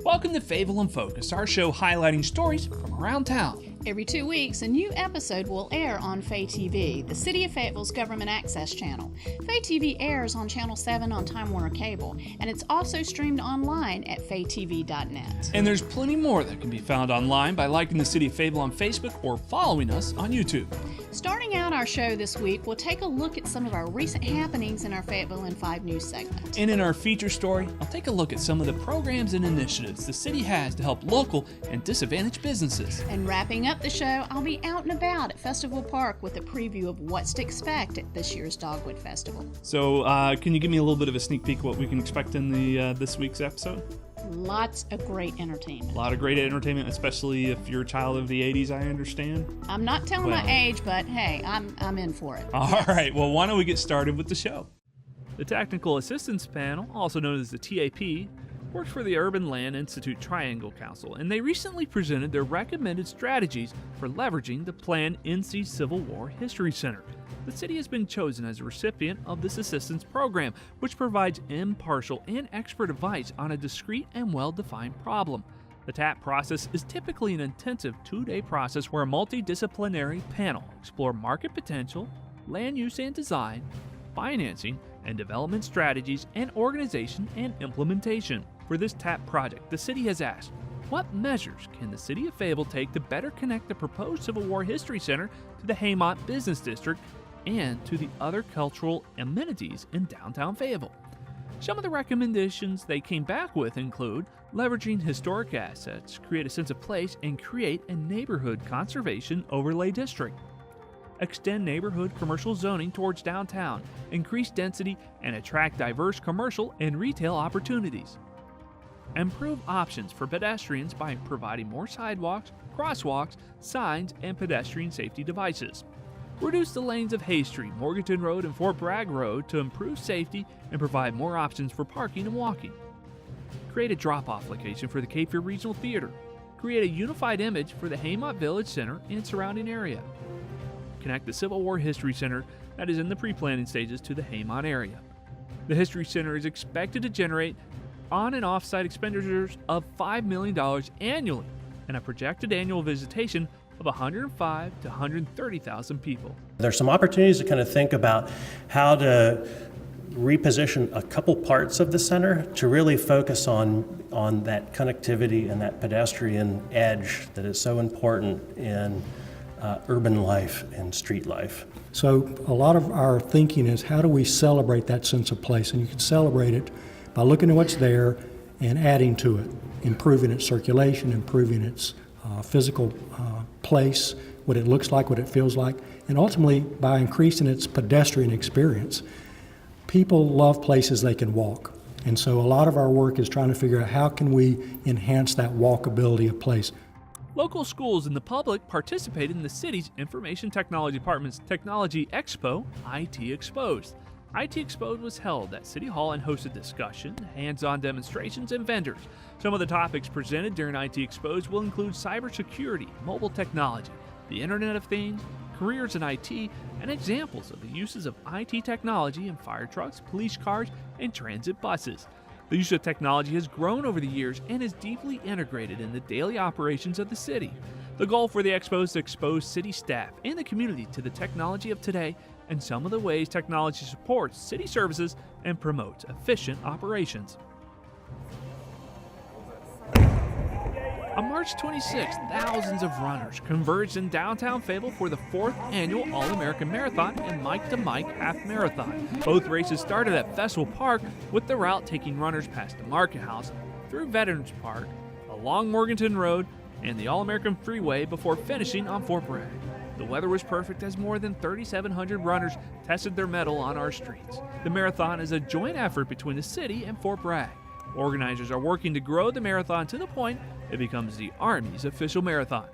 Welcome to Fayetteville in Focus, our show highlighting stories from around town. Every 2 weeks, a new episode will air on FayTV, the City of Fayetteville's government access channel. FayTV airs on Channel 7 on Time Warner Cable, and it's also streamed online at faytv.net. And there's plenty more that can be found online by liking the City of Fayetteville on Facebook or following us on YouTube. Starting out our show this week, we'll take a look at some of our recent happenings in our Fayetteville in 5 news segment. And in our feature story, I'll take a look at some of the programs and initiatives the city has to help local and disadvantaged businesses. And wrapping up the show, I'll be out and about at Festival Park with a preview of what's to expect at this year's Dogwood Festival. So, can you give me a little bit of a sneak peek of what we can expect in the this week's episode? Lots of great entertainment. A lot of great entertainment, especially if you're a child of the 80s, I understand. I'm not telling my age, but hey, I'm in for it. All right, well, why don't we get started with the show? The Technical Assistance Panel, also known as the TAP, works for the Urban Land Institute Triangle Council, and they recently presented their recommended strategies for leveraging the planned NC Civil War History Center. The city has been chosen as a recipient of this assistance program, which provides impartial and expert advice on a discrete and well-defined problem. The TAP process is typically an intensive 2-day process where a multidisciplinary panel explores market potential, land use and design, financing and development strategies, and organization and implementation. For this TAP project, the city has asked, what measures can the City of Fayetteville take to better connect the proposed Civil War History Center to the Haymont Business District and to the other cultural amenities in downtown Fayetteville? Some of the recommendations they came back with include leveraging historic assets, create a sense of place, and create a neighborhood conservation overlay district. Extend neighborhood commercial zoning towards downtown, increase density, and attract diverse commercial and retail opportunities. Improve options for pedestrians by providing more sidewalks, crosswalks, signs, and pedestrian safety devices. Reduce the lanes of Hay Street, Morganton Road, and Fort Bragg Road to improve safety and provide more options for parking and walking. Create a drop-off location for the Cape Fear Regional Theater. Create a unified image for the Haymont Village Center and surrounding area. Connect the Civil War History Center that is in the pre-planning stages to the Haymont area. The History Center is expected to generate on- and off-site expenditures of $5 million annually and a projected annual visitation of 105 to 130,000 people. There's some opportunities to kind of think about how to reposition a couple parts of the center to really focus on that connectivity and that pedestrian edge that is so important in urban life and street life. So a lot of our thinking is how do we celebrate that sense of place? And you can celebrate it by looking at what's there and adding to it, improving its circulation, improving its physical place, what it looks like, what it feels like, and ultimately by increasing its pedestrian experience. People love places they can walk. And so a lot of our work is trying to figure out how can we enhance that walkability of place. Local schools and the public participated in the city's Information Technology Department's Technology Expo, IT Exposed. IT Exposed was held at City Hall and hosted discussion, hands-on demonstrations, and vendors. Some of the topics presented during IT Exposed will include cybersecurity, mobile technology, the Internet of Things, careers in IT, and examples of the uses of IT technology in fire trucks, police cars, and transit buses. The use of technology has grown over the years and is deeply integrated in the daily operations of the city. The goal for the expo is to expose city staff and the community to the technology of today and some of the ways technology supports city services and promotes efficient operations. On March 26th, thousands of runners converged in downtown Fayetteville for the 4th annual All-American Marathon and Mike to Mike Half Marathon. Both races started at Festival Park, with the route taking runners past the Market House, through Veterans Park, along Morganton Road, and the All-American Freeway before finishing on Fort Bragg. The weather was perfect as more than 3,700 runners tested their mettle on our streets. The marathon is a joint effort between the city and Fort Bragg. Organizers are working to grow the marathon to the point it becomes the Army's official marathon.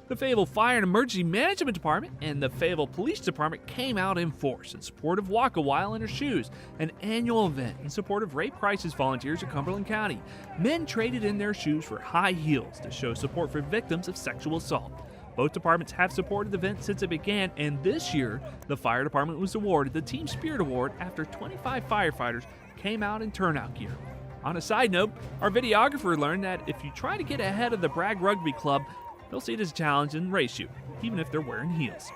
The Fayetteville Fire and Emergency Management Department and the Fayetteville Police Department came out in force in support of Walk a While in Her Shoes, an annual event in support of rape crisis volunteers in Cumberland County. Men traded in their shoes for high heels to show support for victims of sexual assault. Both departments have supported the event since it began, and this year, the fire department was awarded the Team Spirit Award after 25 firefighters came out in turnout gear. On a side note, our videographer learned that if you try to get ahead of the Bragg Rugby Club, they'll see it as a challenge and race you, even if they're wearing heels.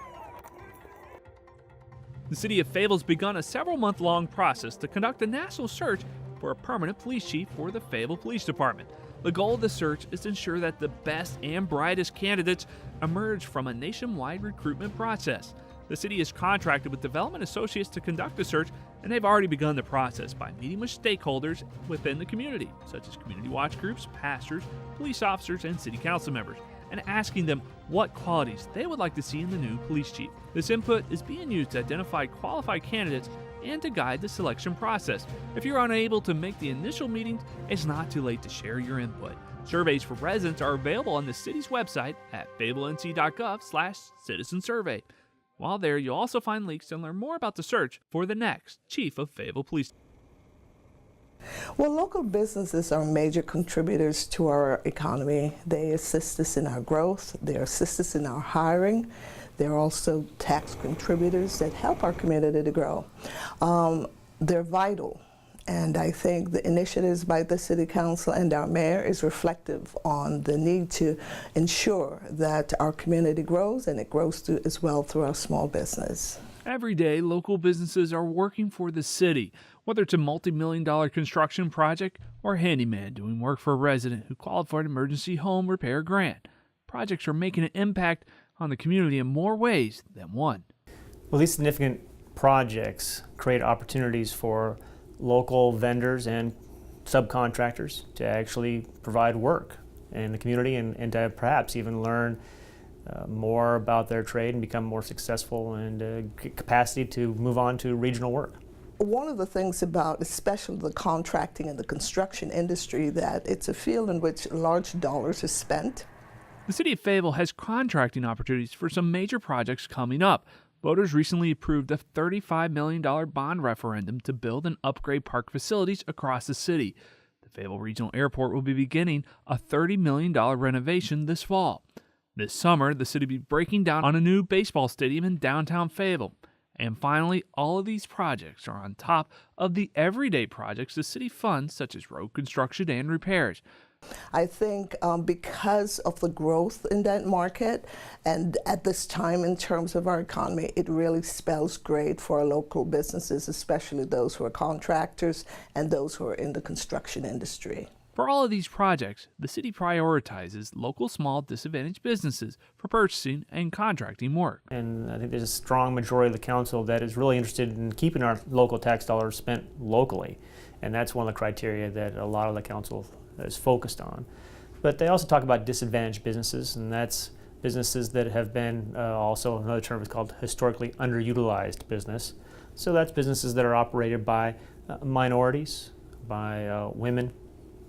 The City of Fayetteville has begun a several-month-long process to conduct a national search for a permanent police chief for the Fayetteville Police Department. The goal of the search is to ensure that the best and brightest candidates emerge from a nationwide recruitment process. The city is contracted with Development Associates to conduct the search, and they've already begun the process by meeting with stakeholders within the community, such as community watch groups, pastors, police officers, and city council members, and asking them what qualities they would like to see in the new police chief. This input is being used to identify qualified candidates and to guide the selection process. If you're unable to make the initial meetings, it's not too late to share your input. Surveys for residents are available on the city's website at fayettevillenc.gov/citizen survey. While there, you'll also find links to learn more about the search for the next Chief of Fayetteville Police. Well, local businesses are major contributors to our economy. They assist us in our growth, they assist us in our hiring. They're also tax contributors that help our community to grow. They're vital. And I think the initiatives by the City Council and our mayor is reflective on the need to ensure that our community grows, and it grows as well through our small business. Every day, local businesses are working for the city, whether it's a multi-million-dollar construction project or a handyman doing work for a resident who qualified for an emergency home repair grant. Projects are making an impact on the community in more ways than one. Well, these significant projects create opportunities for local vendors and subcontractors to actually provide work in the community and to perhaps even learn more about their trade and become more successful and get capacity to move on to regional work. One of the things about especially the contracting and the construction industry, that it's a field in which large dollars are spent. The City of Fayetteville has contracting opportunities for some major projects coming up. Voters recently approved a $35 million bond referendum to build and upgrade park facilities across the city. The Fayetteville Regional Airport will be beginning a $30 million renovation this fall. This summer, the city will be breaking down on a new baseball stadium in downtown Fayetteville. And finally, all of these projects are on top of the everyday projects the city funds, such as road construction and repairs. I think because of the growth in that market and at this time in terms of our economy, it really spells great for our local businesses, especially those who are contractors and those who are in the construction industry. For all of these projects, the city prioritizes local small disadvantaged businesses for purchasing and contracting work. And I think there's a strong majority of the council that is really interested in keeping our local tax dollars spent locally. And that's one of the criteria that a lot of the council is focused on. But they also talk about disadvantaged businesses, and that's businesses that have been also another term is called historically underutilized business. So that's businesses that are operated by minorities, by women,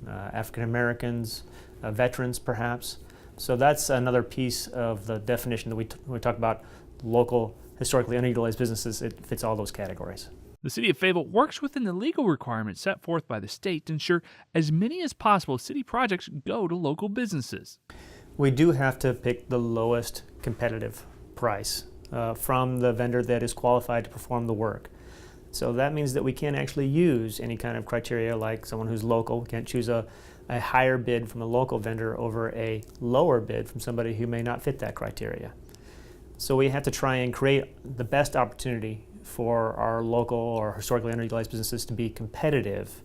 African Americans, veterans perhaps. So that's another piece of the definition that we talk about local historically underutilized businesses. It fits all those categories. The City of Fayetteville works within the legal requirements set forth by the state to ensure as many as possible city projects go to local businesses. We do have to pick the lowest competitive price from the vendor that is qualified to perform the work. So that means that we can't actually use any kind of criteria like someone who's local. We can't choose a higher bid from a local vendor over a lower bid from somebody who may not fit that criteria. So we have to try and create the best opportunity for our local or historically underutilized businesses to be competitive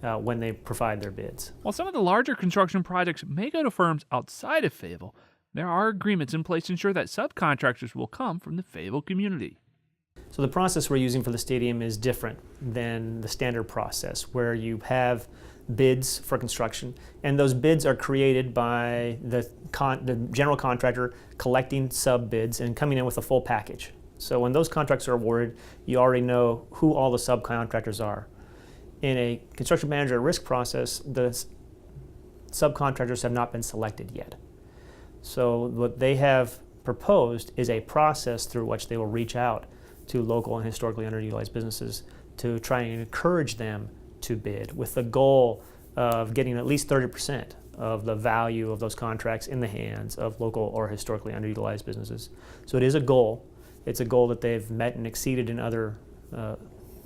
when they provide their bids. While some of the larger construction projects may go to firms outside of Fayetteville, there are agreements in place to ensure that subcontractors will come from the Fayetteville community. So the process we're using for the stadium is different than the standard process, where you have bids for construction, and those bids are created by the general contractor collecting sub bids and coming in with a full package. So when those contracts are awarded, you already know who all the subcontractors are. In a construction manager risk process, the subcontractors have not been selected yet. So what they have proposed is a process through which they will reach out to local and historically underutilized businesses to try and encourage them to bid, with the goal of getting at least 30% of the value of those contracts in the hands of local or historically underutilized businesses. So it is a goal. It's a goal that they've met and exceeded in other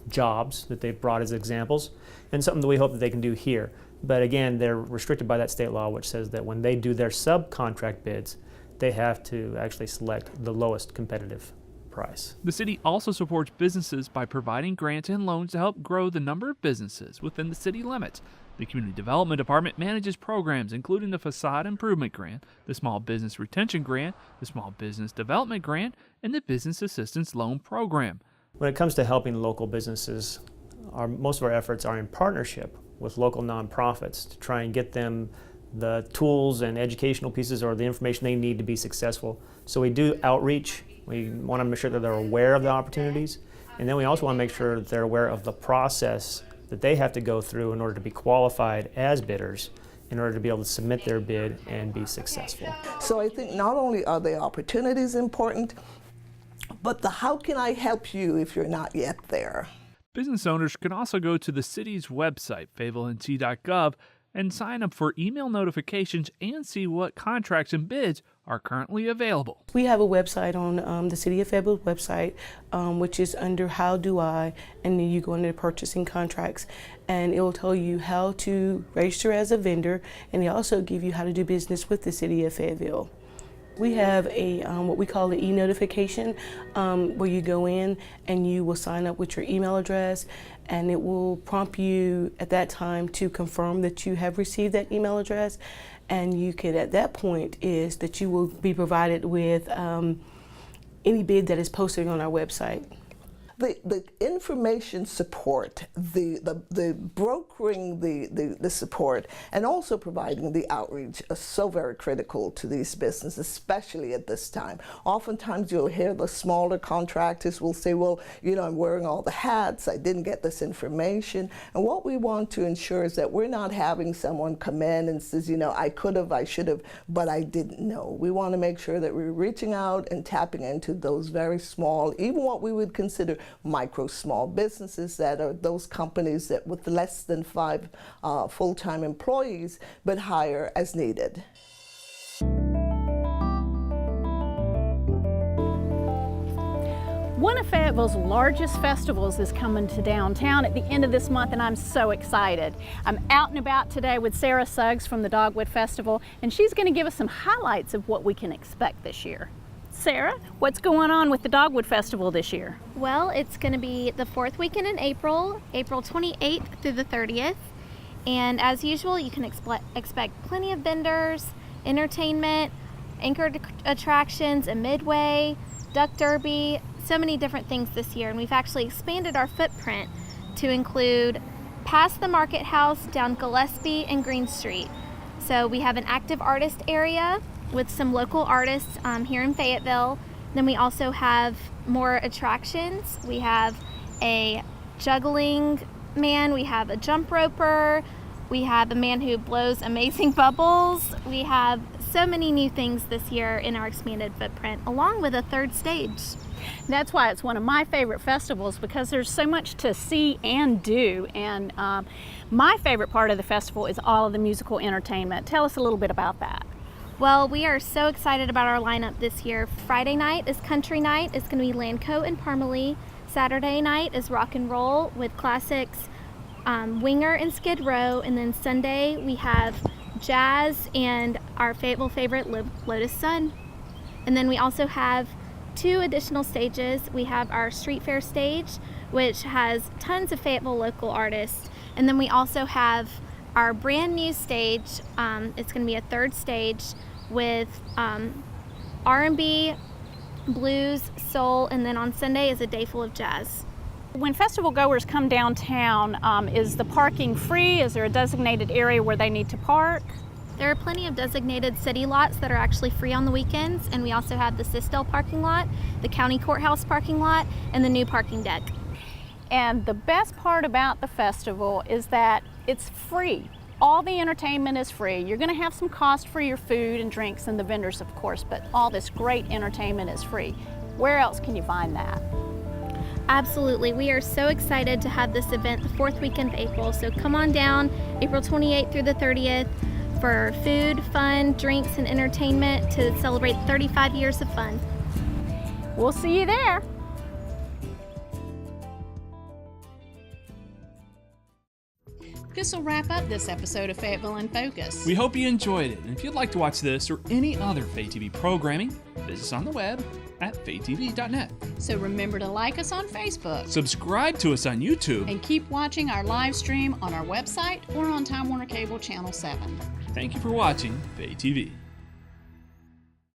jobs that they've brought as examples, and something that we hope that they can do here. But again, they're restricted by that state law, which says that when they do their subcontract bids, they have to actually select the lowest competitive price. The city also supports businesses by providing grants and loans to help grow the number of businesses within the city limits. The Community Development Department manages programs including the Facade Improvement Grant, the Small Business Retention Grant, the Small Business Development Grant, and the Business Assistance Loan Program. When it comes to helping local businesses, most of our efforts are in partnership with local nonprofits to try and get them the tools and educational pieces or the information they need to be successful. So we do outreach. We want to make sure that they're aware of the opportunities, and then we also want to make sure that they're aware of the process that they have to go through in order to be qualified as bidders, in order to be able to submit their bid and be successful. So I think not only are the opportunities important, but the how can I help you if you're not yet there. Business owners can also go to the city's website, fayettevilleNC.gov, and sign up for email notifications and see what contracts and bids are currently available. We have a website on the City of Fayetteville website, which is under How Do I, and then you go into purchasing contracts, and it will tell you how to register as a vendor, and they also give you how to do business with the City of Fayetteville. We have a what we call the e-notification, where you go in and you will sign up with your email address, and it will prompt you at that time to confirm that you have received that email address, and you can, at that point, is that you will be provided with any bid that is posted on our website. The information support, the brokering the support, and also providing the outreach are so very critical to these businesses, especially at this time. Oftentimes you'll hear the smaller contractors will say, well, you know, I'm wearing all the hats, I didn't get this information. And what we want to ensure is that we're not having someone come in and says, you know, I could have, I should have, but I didn't know. We want to make sure that we're reaching out and tapping into those very small, even what we would consider micro small businesses, that are those companies that with less than 5 full-time employees but hire as needed. One of Fayetteville's largest festivals is coming to downtown at the end of this month, and I'm so excited. I'm out and about today with Sarah Suggs from the Dogwood Festival, and she's going to give us some highlights of what we can expect this year. Sarah, what's going on with the Dogwood Festival this year? Well, it's going to be the 4th weekend in April, April 28th through the 30th. And as usual, you can expect plenty of vendors, entertainment, anchored attractions, a midway, duck derby, so many different things this year. And we've actually expanded our footprint to include past the Market House down Gillespie and Green Street. So we have an active artist area with some local artists here in Fayetteville. Then we also have more attractions. We have a juggling man, we have a jump roper, we have a man who blows amazing bubbles. We have so many new things this year in our expanded footprint, along with a 3rd stage. That's why it's one of my favorite festivals, because there's so much to see and do. And my favorite part of the festival is all of the musical entertainment. Tell us a little bit about that. Well, we are so excited about our lineup this year. Friday night is Country Night. It's going to be Landco and Parmalee. Saturday night is Rock and Roll with classics Winger and Skid Row. And then Sunday we have jazz and our Fayetteville favorite, Lotus Sun. And then we also have 2 additional stages. We have our Street Fair stage, which has tons of Fayetteville local artists. And then we also have our brand new stage. It's going to be a 3rd stage with R&B, blues, soul, and then on Sunday is a day full of jazz. When festival goers come downtown, is the parking free? Is there a designated area where they need to park? There are plenty of designated city lots that are actually free on the weekends, and we also have the Sistell parking lot, the county courthouse parking lot, and the new parking deck. And the best part about the festival is that it's free. All the entertainment is free. You're going to have some cost for your food and drinks and the vendors, of course, but all this great entertainment is free. Where else can you find that? Absolutely. We are so excited to have this event the 4th weekend of April. So come on down April 28th through the 30th for food, fun, drinks, and entertainment to celebrate 35 years of fun. We'll see you there. This will wrap up this episode of Fayetteville in Focus. We hope you enjoyed it, and if you'd like to watch this or any other FayTV programming, visit us on the web at faytv.net. So remember to like us on Facebook. Subscribe to us on YouTube. And keep watching our live stream on our website or on Time Warner Cable Channel 7. Thank you for watching FayTV.